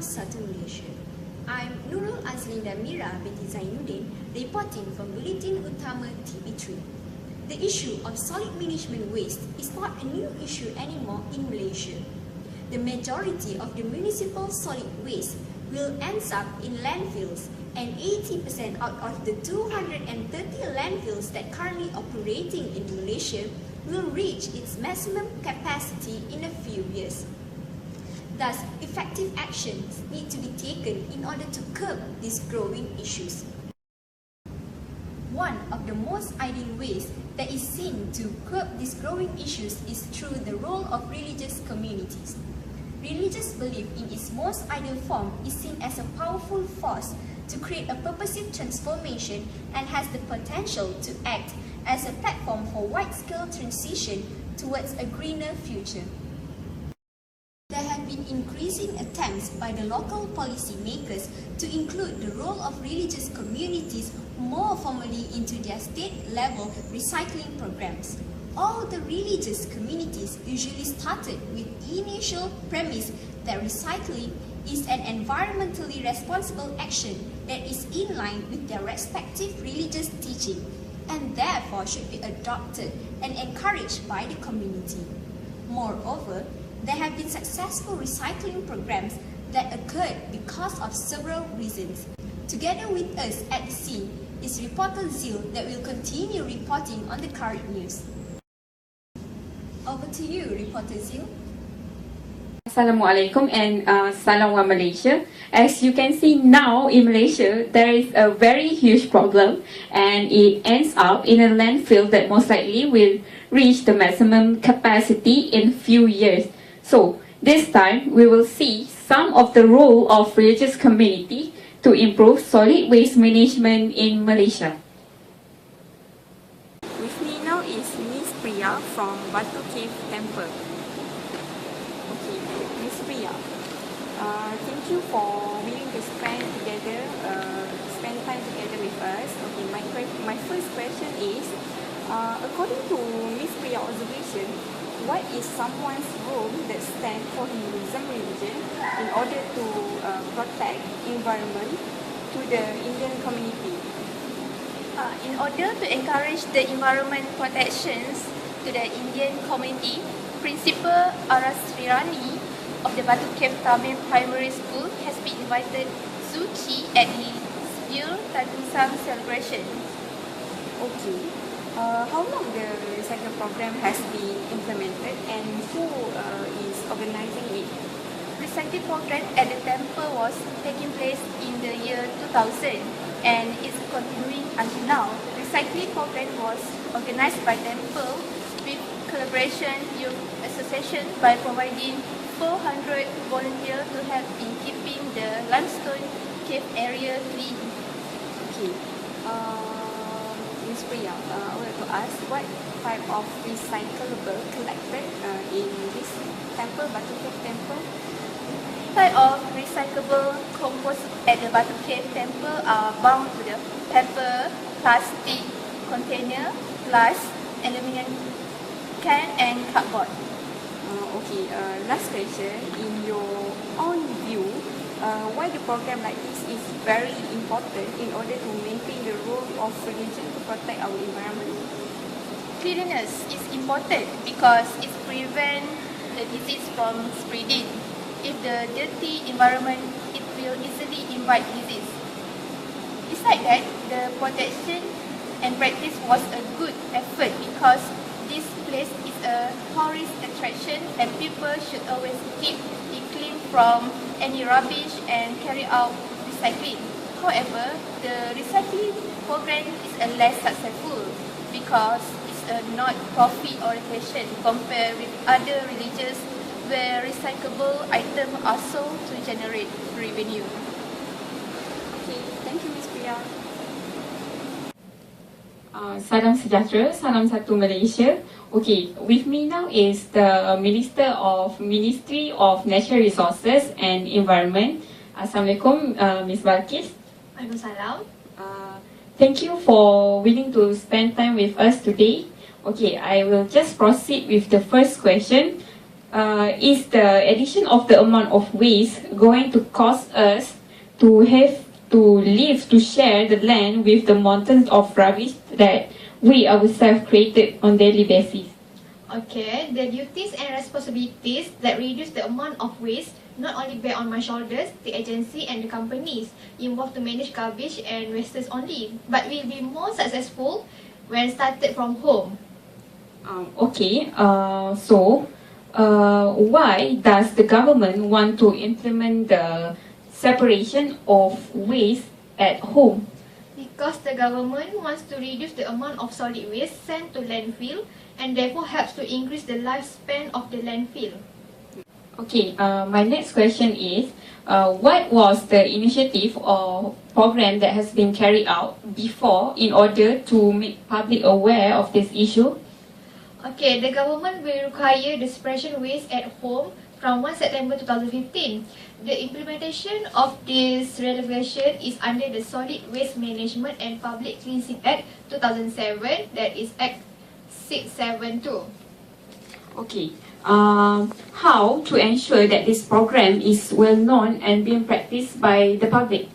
Satu Malaysia. I'm Nurul Azlin Darmira binti Zainudin, reporting from Bulletin Utama TV3. The issue of solid management waste is not a new issue anymore in Malaysia. The majority of the municipal solid waste will end up in landfills, and 80% out of the 230 landfills that currently operating in Malaysia will reach its maximum capacity in a few years. Thus, effective actions need to be taken in order to curb these growing issues. One of the most ideal ways that is seen to curb these growing issues is through the role of religious communities. Religious belief in its most ideal form is seen as a powerful force to create a purposive transformation and has the potential to act as a platform for wide-scale transition towards a greener future. There have been increasing attempts by the local policymakers to include the role of religious communities more formally into their state-level recycling programs. All the religious communities usually started with the initial premise that recycling is an environmentally responsible action that is in line with their respective religious teaching and therefore should be adopted and encouraged by the community. Moreover, there have been successful recycling programs that occurred because of several reasons. Together with us at the scene is reporter Zhil that will continue reporting on the current news. Over to you, reporter Zhil. Assalamualaikum and salam wa Malaysia. As you can see now in Malaysia, there is a very huge problem and it ends up in a landfill that most likely will reach the maximum capacity in few years. So this time we will see some of the role of religious community to improve solid waste management in Malaysia. With me now is Miss Priya from Batu Cave Temple. Okay, Miss Priya, thank you for willing to spend time together with us. Okay, my first question is, according to Miss Priya's observation, what is someone's role that stands for Hinduism religion in order to protect environment to the Indian community? In order to encourage the environment protections to the Indian community, Principal Arasrirani of the Batu Cave Tamil Primary School has been invited to Zhil at the Zhil Tanusang celebration. Okay. How long the recycling program has been implemented and who is organizing it? Recycling program at the temple was taking place in the year 2000 and is continuing until now. The recycling program was organized by temple with collaboration with association by providing 400 volunteers to help in keeping the limestone cave area clean. Okay. Ms. Priya, I would like to ask what type of recyclable collected in this temple, Batu Cave Temple? Type of recyclable compost at the Batu Cave Temple are bound to the paper, plastic container, glass, aluminium can and cardboard. Okay, last question. In your own view, why the program like this is very important in order to maintain the role of religion to protect our environment? Cleanliness is important because it prevents the disease from spreading. If the dirty environment, it will easily invite disease. Besides that, the protection and practice was a good effort because this place is a tourist attraction and people should always keep it clean from any rubbish and carry out recycling. However, the recycling program is a less successful because it's a not profit orientation compared with other religions where recyclable items are sold to generate revenue. Okay, thank you, Ms. Priya. Salam sejahtera, salam satu Malaysia. Okay, with me now is the Ministry of Natural Resources and Environment. Assalamualaikum, Ms. Balqis. Waalaikumsalam. Thank you for willing to spend time with us today. Okay, I will just proceed with the first question. is the addition of the amount of waste going to cause us to have to share the land with the mountains of rubbish that we ourselves created on daily basis? Okay, the duties and responsibilities that reduce the amount of waste not only bear on my shoulders, the agency and the companies involved to manage garbage and wastes only, but will be more successful when started from home. Why does the government want to implement the separation of waste at home? Because the government wants to reduce the amount of solid waste sent to landfill and therefore helps to increase the lifespan of the landfill. Okay, my next question is, what was the initiative or program that has been carried out before in order to make public aware of this issue? Okay, the government will require the separation waste at home from 1 September 2015. The implementation of this regulation is under the Solid Waste Management and Public Cleansing Act 2007, that is Act 672. Okay, how to ensure that this program is well known and being practiced by the public?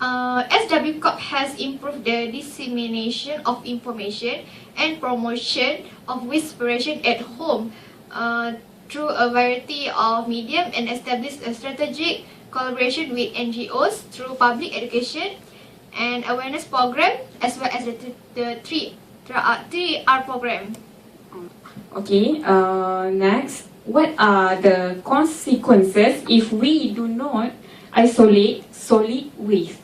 SWCOP has improved the dissemination of information and promotion of waste separation at home through a variety of medium and established a strategic collaboration with NGOs through public education and awareness program, as well as the 3R program. Okay, next, what are the consequences if we do not isolate solid waste?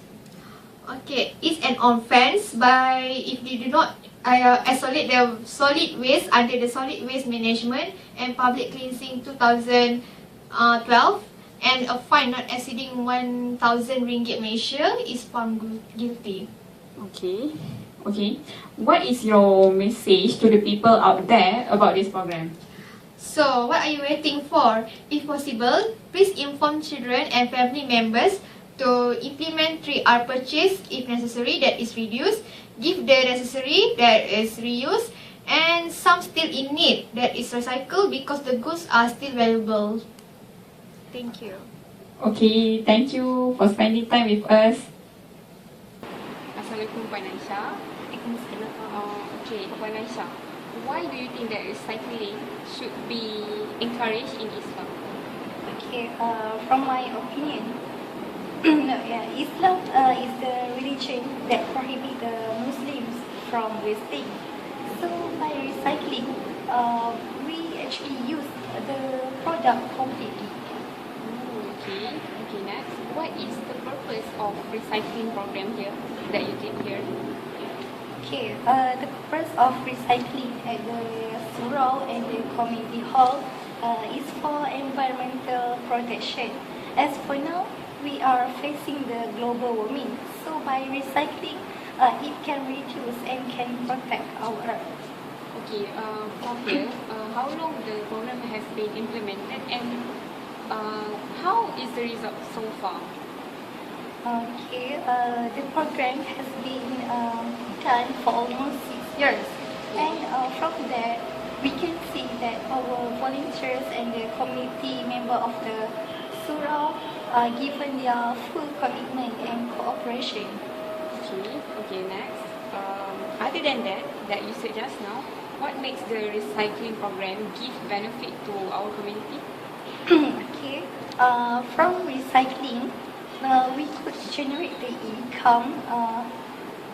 Okay, it's an offense by if they do not isolate the solid waste under the Solid Waste Management and Public Cleansing 2012, and a fine not exceeding 1,000 ringgit Malaysia is found guilty. Okay. What is your message to the people out there about this program? So, what are you waiting for? If possible, please inform children and family members to implement 3R purchase if necessary, that is reduce, give the necessary, that is reuse, and some still in need, that is recycle, because the goods are still valuable. Thank you. Okay, thank you for spending time with us. Assalamualaikum Puan Aisyah. Okay, Puan Aisyah, why do you think that recycling should be encouraged in Islam? Okay, from my opinion, Islam is the religion that prohibits the Muslims from wasting. So by recycling, we actually use the product completely. Okay, next. What is the purpose of recycling program here that you did here? Okay, the purpose of recycling at the surau and the community hall is for environmental protection. As for now, we are facing the global warming, so by recycling, it can reduce and can protect our earth. Okay, from here, how long the program has been implemented and how is the result so far? Okay, the program has been done for almost 6 years, and from that, we can see that our volunteers and the community member of the surau are given their full commitment and cooperation. Okay, next. Other than that you said just now, what makes the recycling program give benefit to our community? Okay, from recycling, we could generate the income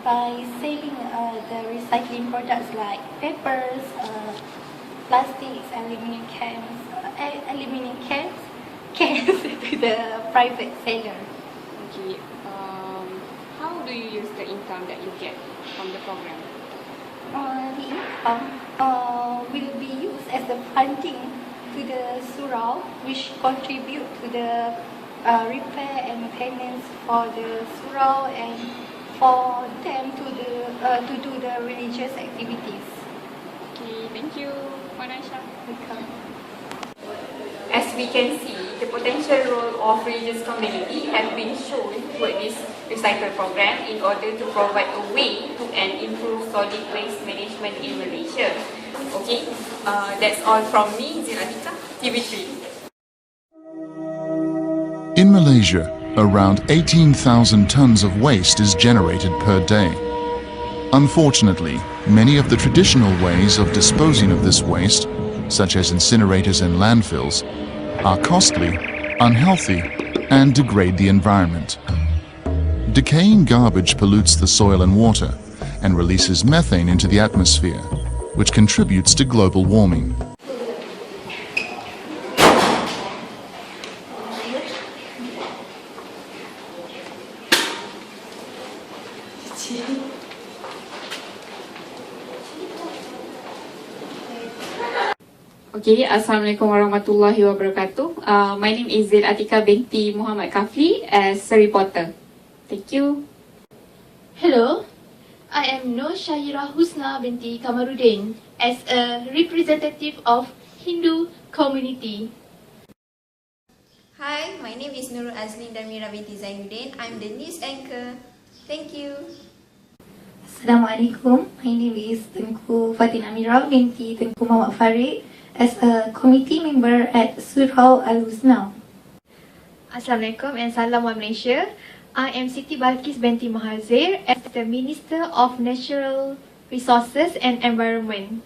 by selling the recycling products like papers, plastics, aluminum cans to the private seller. Okay, how do you use the income that you get from the program? The income will be used as the funding to the surau, which contribute to the repair and maintenance for the surau and for them to do the religious activities. Okay, thank you, Puan Aisyah. Welcome. As we can see, the potential role of religious community has been shown with this recycle program in order to provide a way to and improve solid waste management in Malaysia. Okay, that's all from me, Zhil. TV3. In Malaysia, around 18,000 tons of waste is generated per day. Unfortunately, many of the traditional ways of disposing of this waste, such as incinerators and landfills, are costly, unhealthy, and degrade the environment. Decaying garbage pollutes the soil and water and releases methane into the atmosphere, which contributes to global warming. Okay, Assalamualaikum warahmatullahi wabarakatuh. My name is Zhil Athyqah binti Muhammad Kaflee as a reporter. Thank you. Hello, I am Nurshahirah Usna binti Kamaruddin as a representative of Hindu community. Hi, my name is Nurul Azlin Darmira binti Zainudin. I'm the news anchor. Thank you. Assalamualaikum. My name is Tengku Fatin Ameera binti Tengku Muhammad Farid as a committee member at Surau Al-Usna. Assalamualaikum and salam wa Malaysia. I am Siti Balqis binti Mahadzir as the Minister of Natural Resources and Environment.